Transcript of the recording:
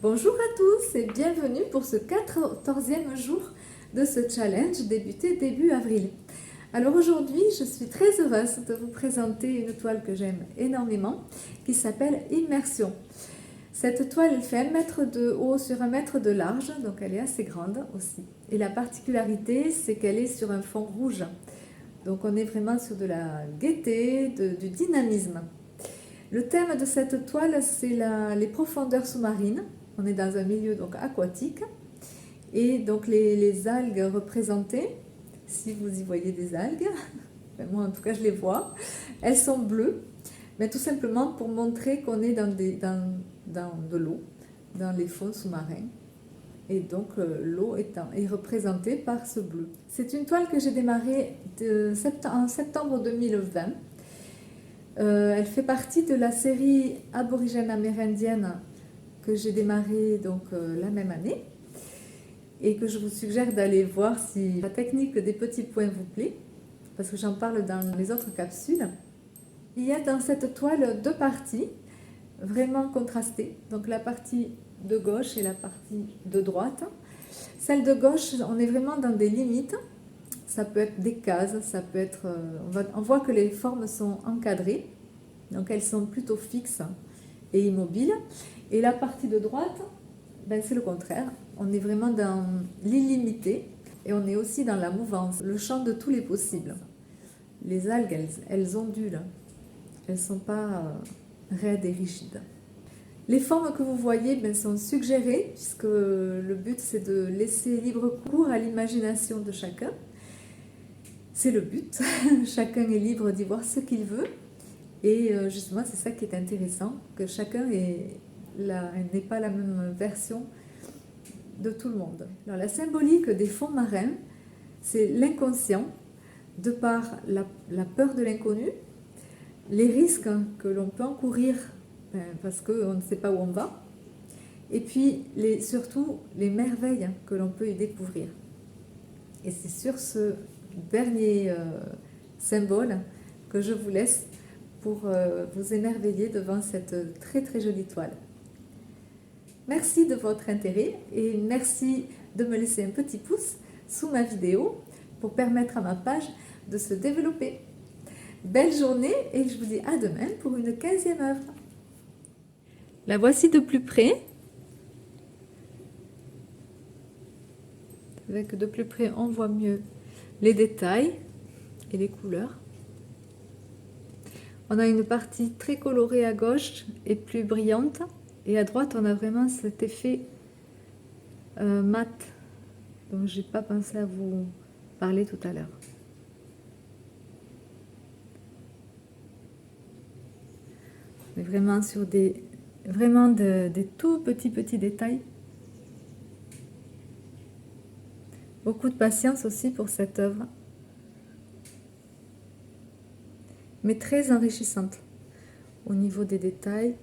Bonjour à tous et bienvenue pour ce 14e jour de ce challenge débuté début avril. Alors aujourd'hui, je suis très heureuse de vous présenter une toile que j'aime énormément qui s'appelle Immersion. Cette toile, elle fait 1 mètre de haut sur 1 mètre de large, donc elle est assez grande aussi. Et la particularité, c'est qu'elle est sur un fond rouge. Donc on est vraiment sur de la gaieté, du dynamisme. Le thème de cette toile, c'est les profondeurs sous-marines. On est dans un milieu donc aquatique. Et donc les algues représentées, si vous y voyez des algues, moi en tout cas je les vois, elles sont bleues, mais tout simplement pour montrer qu'on est dans de l'eau, dans les fonds sous-marins. Et donc l'eau est représentée par ce bleu. C'est une toile que j'ai démarrée en septembre 2020. Elle fait partie de la série aborigène amérindienne que j'ai démarrée donc, la même année et que je vous suggère d'aller voir si la technique des petits points vous plaît, parce que j'en parle dans les autres capsules. Il y a dans cette toile 2 parties vraiment contrastées, donc la partie de gauche et la partie de droite. Celle de gauche, on est vraiment dans des limites. Ça peut être des cases, ça peut être... on voit que les formes sont encadrées, donc elles sont plutôt fixes et immobiles. Et la partie de droite, ben c'est le contraire. On est vraiment dans l'illimité et on est aussi dans la mouvance, le champ de tous les possibles. Les algues, elles ondulent, elles ne sont pas raides et rigides. Les formes que vous voyez sont suggérées, puisque le but c'est de laisser libre cours à l'imagination de chacun. C'est le but, chacun est libre d'y voir ce qu'il veut. Et justement, c'est ça qui est intéressant, que chacun n'est pas la même version de tout le monde. Alors, la symbolique des fonds marins, c'est l'inconscient, de par la peur de l'inconnu, les risques que l'on peut encourir parce qu'on ne sait pas où on va, et puis surtout les merveilles que l'on peut y découvrir. Et c'est sur ce dernier symbole que je vous laisse pour vous émerveiller devant cette très très jolie toile. Merci de votre intérêt et merci de me laisser un petit pouce sous ma vidéo pour permettre à ma page de se développer. Belle journée et je vous dis à demain pour une 15e œuvre. La voici de plus près. Avec de plus près, on voit mieux les détails et les couleurs. On a une partie très colorée à gauche et plus brillante. Et à droite, on a vraiment cet effet mat dont je n'ai pas pensé à vous parler tout à l'heure. On est vraiment sur des tout petits détails. Beaucoup de patience aussi pour cette œuvre, mais très enrichissante au niveau des détails.